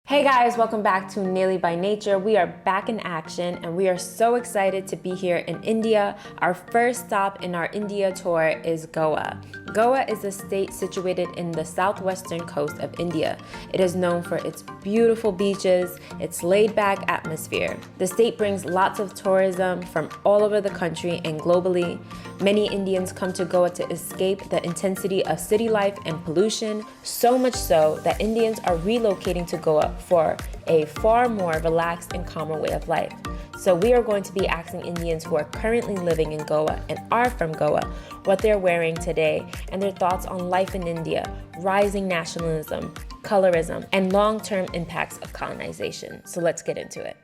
Hey guys, welcome back to Nearly by Nature. We are back in action and we are so excited to be here in India. Our first stop in our India tour is Goa. Goa is a state situated in the southwestern coast of India. It is known for its beautiful beaches, its laid-back atmosphere. The state brings lots of tourism from all over the country and globally. Many Indians come to Goa to escape the intensity of city life and pollution, so much so that Indians are relocating to Goa for a far more relaxed and calmer way of life. So we are going to be asking Indians who are currently living in Goa and are from Goa what they're wearing today and their thoughts on life in India, rising nationalism, colorism, and long-term impacts of colonization. So let's get into it.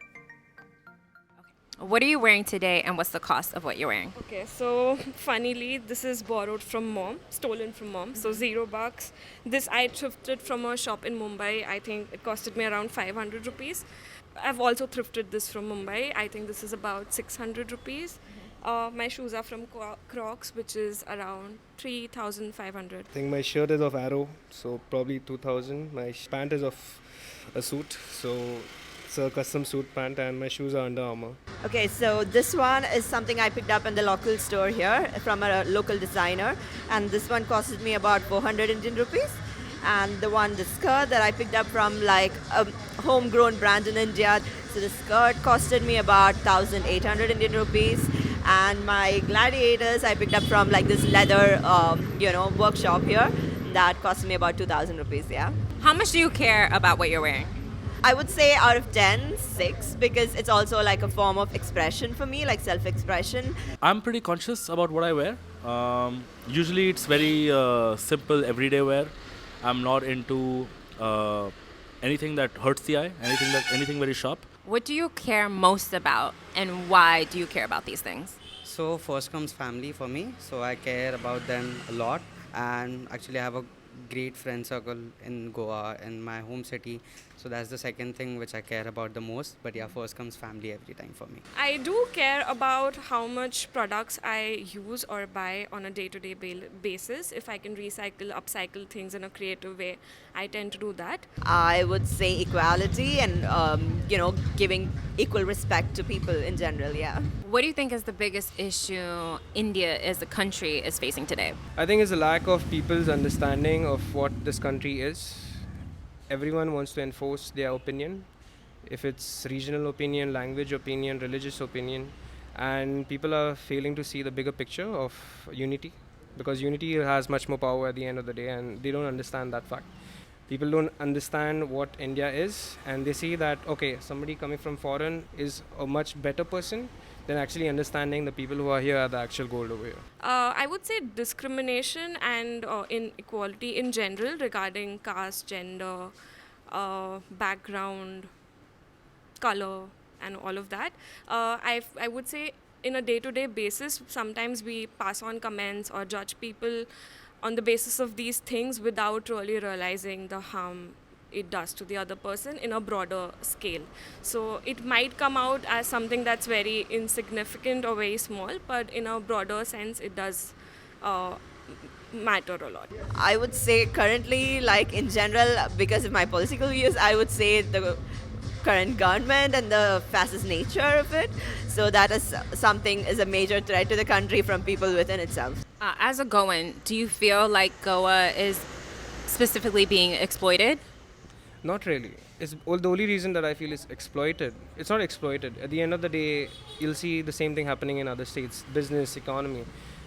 What are you wearing today and what's the cost of what you're wearing? Okay, so funnily, this is borrowed from mom, stolen from mom, so $0. This I thrifted from a shop in Mumbai. I think it costed me around 500 rupees. I've also thrifted this from Mumbai. I think this is about 600 rupees. My shoes are from Crocs, which is around 3,500. I think my shirt is of Arrow, so probably 2000. My pant is of a suit, so it's a custom suit pant, and my shoes are Under Armour. Okay, so this one is something I picked up in the local store here from a local designer, and this one costed me about 400 Indian rupees. And the skirt that I picked up from like a homegrown brand in India, so the skirt costed me about 1,800 Indian rupees. And my gladiators I picked up from like this leather, workshop here. That cost me about 2,000 rupees. Yeah. How much do you care about what you're wearing? I would say out of 10, 6, because it's also like a form of expression for me, like self-expression. I'm pretty conscious about what I wear. Usually it's very simple everyday wear. I'm not into anything that hurts the eye, anything very sharp. What do you care most about and why do you care about these things? So first comes family for me. So I care about them a lot, and actually I have a great friend circle in Goa, in my home city. So that's the second thing which I care about the most. But yeah, first comes family every time for me. I do care about how much products I use or buy on a day-to-day basis. If I can recycle, upcycle things in a creative way, I tend to do that. I would say equality and, giving equal respect to people in general, yeah. What do you think is the biggest issue India as a country is facing today? I think it's a lack of people's understanding of what this country is. Everyone wants to enforce their opinion, if it's regional opinion, language opinion, religious opinion, and people are failing to see the bigger picture of unity, because unity has much more power at the end of the day, and they don't understand that fact. People don't understand what India is, and they see that, okay, somebody coming from foreign is a much better person than actually understanding the people who are here are the actual gold over here. I would say discrimination and inequality in general regarding caste, gender, background, color, and all of that. I would say in a day-to-day basis, sometimes we pass on comments or judge people on the basis of these things without really realizing the harm it does to the other person in a broader scale. So it might come out as something that's very insignificant or very small, but in a broader sense, it does matter a lot. I would say currently, like in general, because of my political views, I would say the current government and the fascist nature of it. So that is a major threat to the country from people within itself. As a Goan, do you feel like Goa is specifically being exploited? Not really. The only reason that I feel is exploited. It's not exploited. At the end of the day, you'll see the same thing happening in other states, business, economy.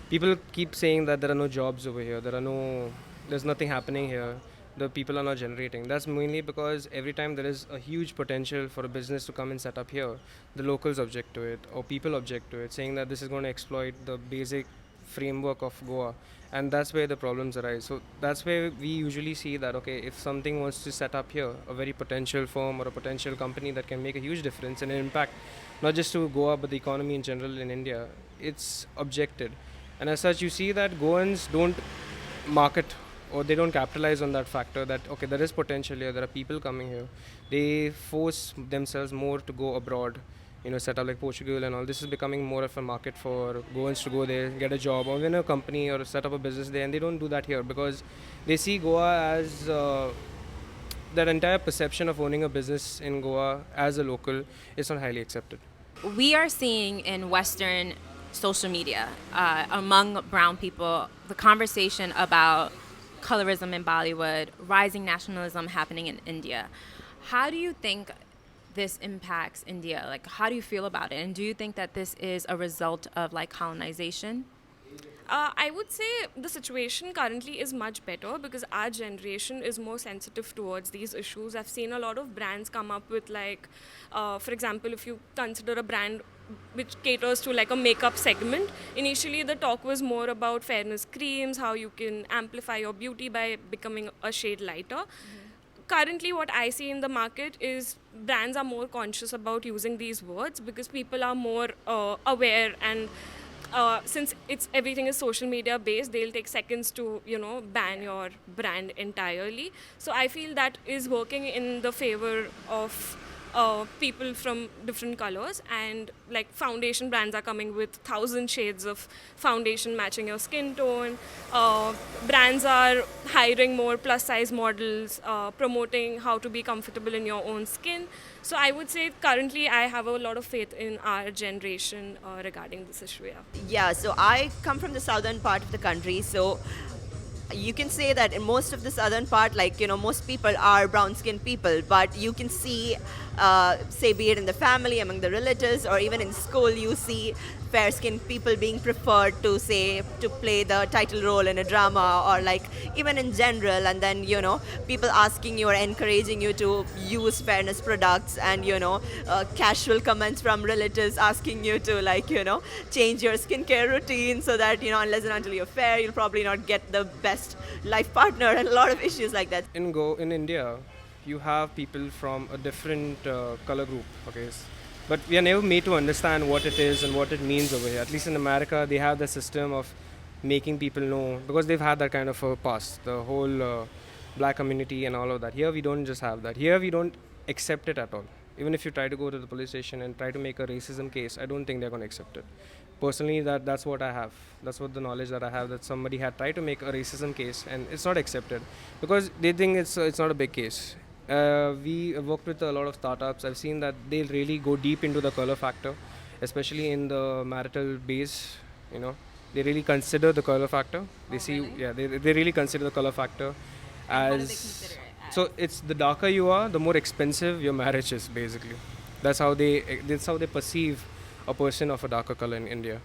People keep saying that there are no jobs over here, there's nothing happening here, the people are not generating. That's mainly because every time there is a huge potential for a business to come and set up here, the locals object to it, or people object to it, saying that this is going to exploit the basic framework of Goa. And that's where the problems arise. So that's where we usually see that, okay, if something wants to set up here, a very potential firm or a potential company that can make a huge difference and an impact, not just to Goa, but the economy in general in India, it's objected. And as such, you see that Goans don't market or they don't capitalize on that factor that, okay, there is potential here, there are people coming here. They force themselves more to go abroad, set up like Portugal and all. This is becoming more of a market for Goans to go there, get a job or win a company or set up a business there, and they don't do that here because they see Goa as that entire perception of owning a business in Goa as a local is not highly accepted. We are seeing in Western social media among brown people the conversation about colorism in Bollywood, rising nationalism happening in India. How do you think this impacts India? Like, how do you feel about it? And do you think that this is a result of like colonization? I would say the situation currently is much better because our generation is more sensitive towards these issues. I've seen a lot of brands come up with like, for example, if you consider a brand which caters to like a makeup segment, initially the talk was more about fairness creams, how you can amplify your beauty by becoming a shade lighter. Currently what I see in the market is brands are more conscious about using these words because people are more aware, and since it's everything is social media based, they'll take seconds to ban your brand entirely. So I feel that is working in the favor of people from different colors, and like foundation brands are coming with 1,000 shades of foundation matching your skin tone. Brands are hiring more plus size models, promoting how to be comfortable in your own skin. So I would say currently I have a lot of faith in our generation regarding this issue. Yeah, so I come from the southern part of the country, so you can say that in most of the southern part, like, most people are brown skinned people, but you can see, say, be it in the family, among the relatives, or even in school, you see fair skinned people being preferred to, say, to play the title role in a drama, or like even in general. And then, people asking you or encouraging you to use fairness products, and, casual comments from relatives asking you to, like, change your skincare routine so that, unless and until you're fair, you'll probably not get the best life partner, and a lot of issues like that. In India, you have people from a different color group. Okay, but we are never made to understand what it is and what it means over here. At least in America, they have the system of making people know because they've had that kind of a past, the whole black community and all of that. Here we don't just have that. Here we don't accept it at all. Even if you try to go to the police station and try to make a racism case, I don't think they're going to accept it. Personally, that's what I have. That's what the knowledge that I have, that somebody had tried to make a racism case and it's not accepted because they think it's not a big case. We worked with a lot of startups. I've seen that they really go deep into the color factor, especially in the marital base. They really consider the color factor. They see, really? Yeah, they really consider the color factor as. How do they consider it as? So it's the darker you are, the more expensive your marriage is. Basically, that's how they perceive a person of a darker color in India.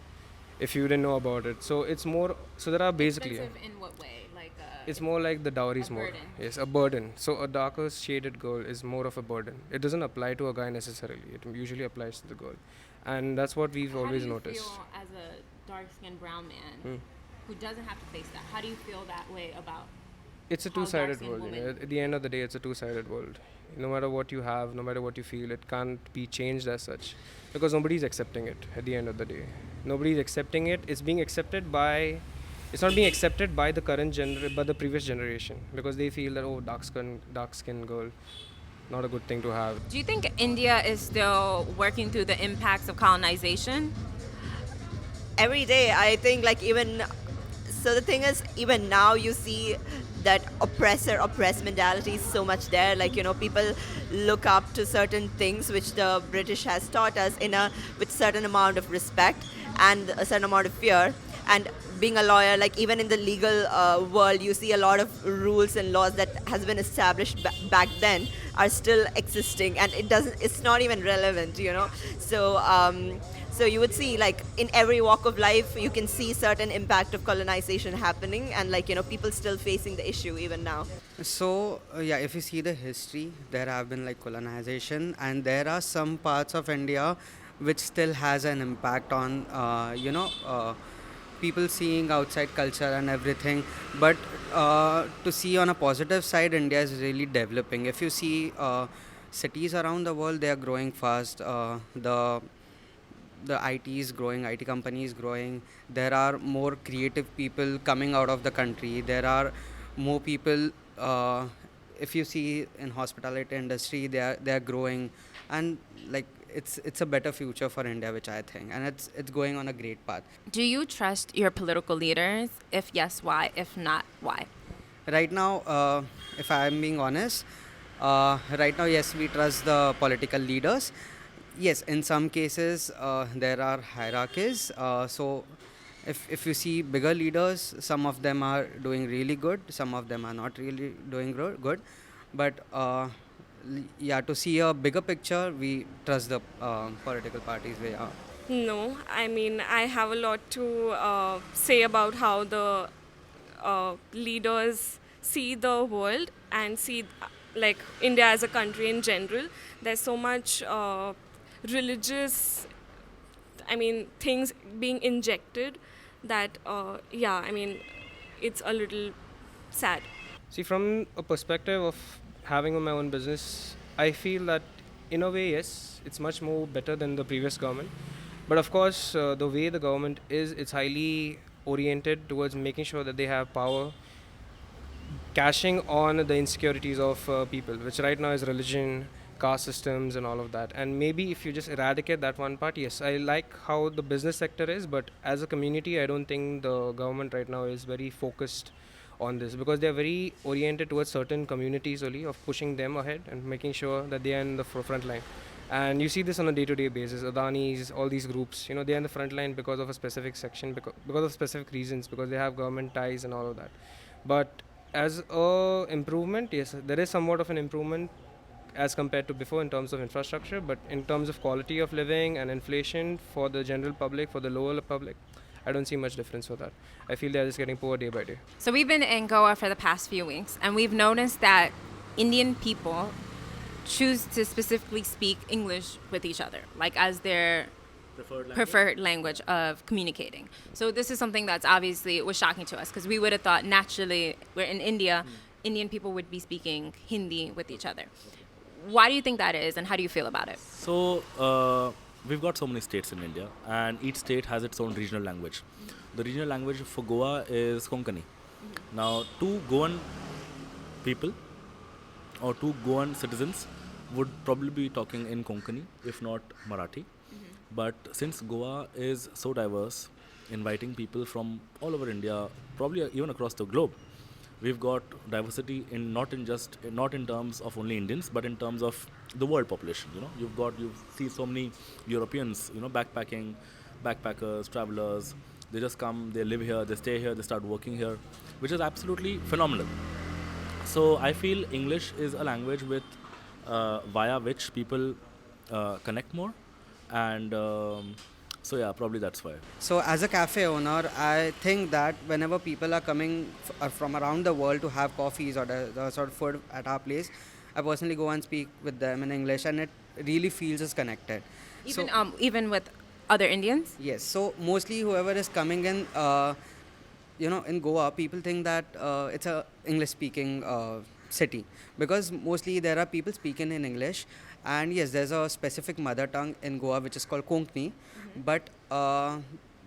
If you didn't know about it, so it's more. So there are basically. Expensive in what way? It's more like the dowry is more. Burden. Yes, a burden. So a darker shaded girl is more of a burden. It doesn't apply to a guy necessarily. It usually applies to the girl, and that's what we've always noticed. How do you feel as a dark-skinned brown man who doesn't have to face that? How do you feel that way about? It's a two-sided world. At the end of the day, it's a two-sided world. No matter what you have, no matter what you feel, it can't be changed as such, because nobody's accepting it. At the end of the day, nobody's accepting it. It's being accepted by. It's not being accepted by the current by the previous generation, because they feel that dark skin girl, not a good thing to have. Do you think India is still working through the impacts of colonization? Every day, I think, like, even so, the thing is, even now you see that oppress mentality is so much there. Like, people look up to certain things which the British has taught us with certain amount of respect and a certain amount of fear. And being a lawyer, like, even in the legal world, you see a lot of rules and laws that has been established back then are still existing, and it's not even relevant. So you would see, like, in every walk of life, you can see certain impact of colonization happening, and, like, people still facing the issue even now. So, if you see the history, there have been like colonization, and there are some parts of India which still has an impact on, people seeing outside culture and everything. But to see on a positive side, India is really developing. If you see cities around the world, they are growing fast. The IT is growing, IT companies growing. There are more creative people coming out of the country. There are more people. If you see in hospitality industry, they are growing, and like it's a better future for India, which I think, and it's going on a great path. Do you trust your political leaders? If yes, why? If not, why? Right now, if I'm being honest, Right now, yes, we trust the political leaders. Yes, in some cases, there are hierarchies. So, if you see bigger leaders, some of them are doing really good, some of them are not really doing good. But yeah, to see a bigger picture, we trust the political parties. We are. No, I mean, I have a lot to say about how the leaders see the world and see like India as a country in general. There's so much religious, I mean, things being injected that, yeah, I mean, it's a little sad. See, from a perspective of having my own business, I feel that in a way, yes, it's much more better than the previous government. But of course, the way the government is, it's highly oriented towards making sure that they have power, cashing on the insecurities of people, which right now is religion, caste systems, and all of that. And maybe if you just eradicate that one part, yes, I like how the business sector is, but as a community, I don't think the government right now is very focused on this because they're very oriented towards certain communities only of pushing them ahead and making sure that they are in the front line. And you see this on a day-to-day basis. Adani's, all these groups, they're in the front line because of a specific section, because of specific reasons, because they have government ties and all of that. But as a improvement, yes, there is somewhat of an improvement as compared to before in terms of infrastructure, but in terms of quality of living and inflation for the general public, for the lower public, I don't see much difference for that. I feel they're just getting poor day by day. So we've been in Goa for the past few weeks, and we've noticed that Indian people choose to specifically speak English with each other, like as their preferred language of communicating. So this is something that's obviously was shocking to us because we would have thought naturally we're in India, Indian people would be speaking Hindi with each other. Why do you think that is, and how do you feel about it? So, we've got so many states in India, and each state has its own regional language. The regional language for Goa is Konkani. Now, two Goan people or two Goan citizens would probably be talking in Konkani, if not Marathi. But since Goa is so diverse, inviting people from all over India, probably even across the globe, we've got diversity in not in terms of only Indians, but in terms of the world population. You see so many Europeans, backpackers, travelers. They just come, they live here, they stay here, they start working here, which is absolutely phenomenal. So I feel English is a language via which people connect more, and so yeah, probably that's why. So, as a cafe owner, I think that whenever people are coming from around the world to have coffees or the sort of food at our place, I personally go and speak with them in English, and it really feels us connected. Even with other Indians? Yes. So mostly whoever is coming in, in Goa, people think that it's a English-speaking city because mostly there are people speaking in English, and yes, there's a specific mother tongue in Goa which is called Konkani, but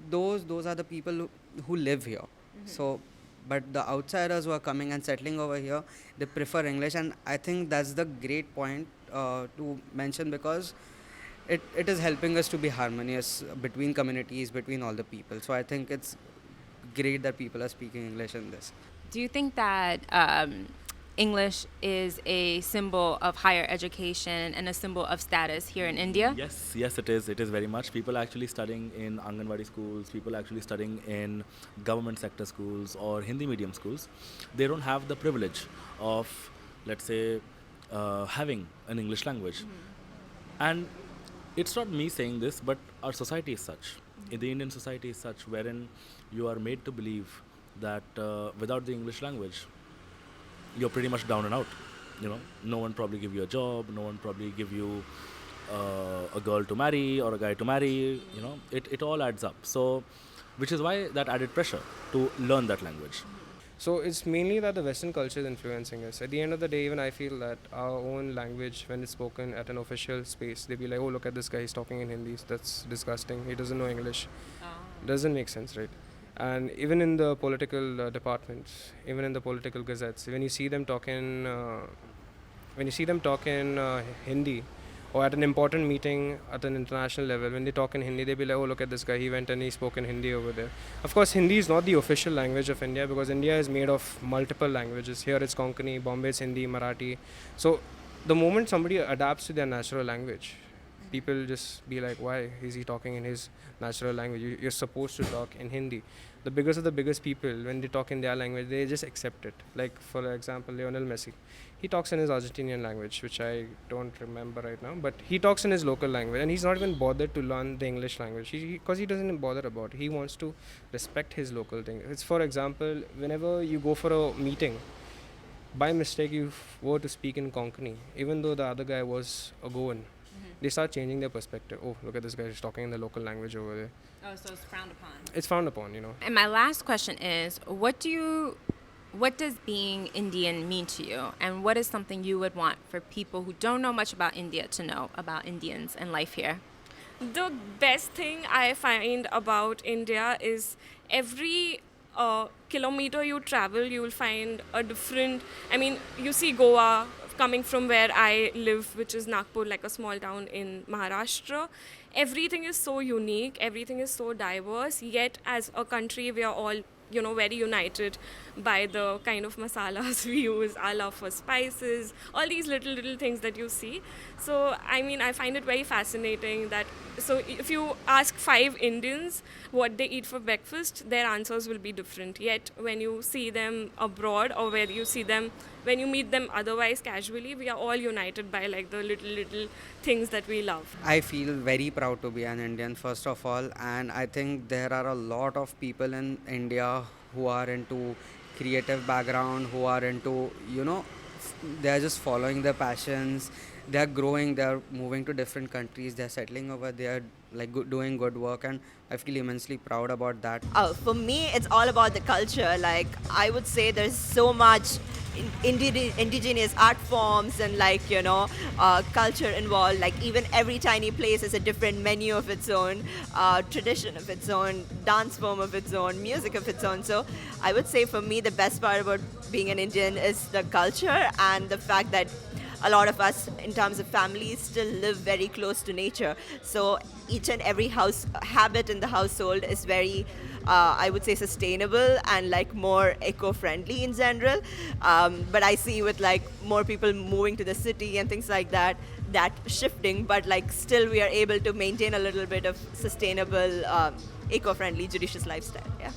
those are the people who live here. So, but the outsiders who are coming and settling over here, they prefer English, and I think that's the great point to mention because it is helping us to be harmonious between communities, between all the people. So I think it's great that people are speaking English in this. Do you think that English is a symbol of higher education and a symbol of status here in India? Yes, it is. It is very much. People are actually studying in Anganwadi schools, people are actually studying in government sector schools or Hindi medium schools. They don't have the privilege of, let's say, having an English language. And it's not me saying this, but our society is such. The Indian society is such wherein you are made to believe that without the English language, you're pretty much down and out. No one probably give you a job, no one probably give you a girl to marry or a guy to marry. It all adds up. So, which is why that added pressure to learn that language. So it's mainly that the Western culture is influencing us. At the end of the day, even I feel that our own language, when it's spoken at an official space, they'll be like, oh, look at this guy, he's talking in Hindi. That's disgusting. He doesn't know English. Doesn't make sense, right? And even in the political departments, even in the political gazettes, when you see them talking, Hindi, or at an important meeting at an international level, when they talk in Hindi, they'll be like, oh, look at this guy, he went and he spoke in Hindi over there. Of course, Hindi is not the official language of India because India is made of multiple languages. Here it's Konkani, Bombay it's Hindi, Marathi. So the moment somebody adapts to their natural language, people just be like, why is he talking in his natural language? You're supposed to talk in Hindi. The biggest of the biggest people, when they talk in their language, they just accept it. Like, for example, Lionel Messi. He talks in his Argentinian language, which I don't remember right now, but he talks in his local language, and he's not even bothered to learn the English language because he doesn't bother about it. He wants to respect his local thing. It's, for example, whenever you go for a meeting, by mistake you were to speak in Konkani, even though the other guy was a Goan, they start changing their perspective. Oh, look at this guy, he's talking in the local language over there. Oh, so it's frowned upon. It's frowned upon, you know. And my last question is, what does being Indian mean to you? And what is something you would want for people who don't know much about India to know about Indians and life here? The best thing I find about India is every kilometer you travel, you will find a different. I mean, you see Goa, coming from where I live, which is Nagpur, like a small town in Maharashtra. Everything is so unique, everything is so diverse, yet as a country, we are all, very united by the kind of masalas we use, our love for spices, all these little things that you see. So, I find it very fascinating that, so if you ask 5 Indians what they eat for breakfast, their answers will be different. Yet, when you see them abroad or when you meet them otherwise casually, we are all united by like the little things that we love. I feel very proud to be an Indian, first of all, and I think there are a lot of people in India who are into creative background, who are into, they are just following their passions. They are growing, they are moving to different countries, they are settling over there, like doing good work, and I feel immensely proud about that. For me, it's all about the culture. Like, I would say there's so much indigenous art forms and culture involved. Like, even every tiny place has a different menu of its own, tradition of its own, dance form of its own, music of its own. So I would say for me the best part about being an Indian is the culture and the fact that a lot of us, in terms of families, still live very close to nature. So each and every habit in the household is very, I would say, sustainable and like more eco-friendly in general. But I see with like more people moving to the city and things like that shifting. But like still, we are able to maintain a little bit of sustainable, eco-friendly, judicious lifestyle. Yeah.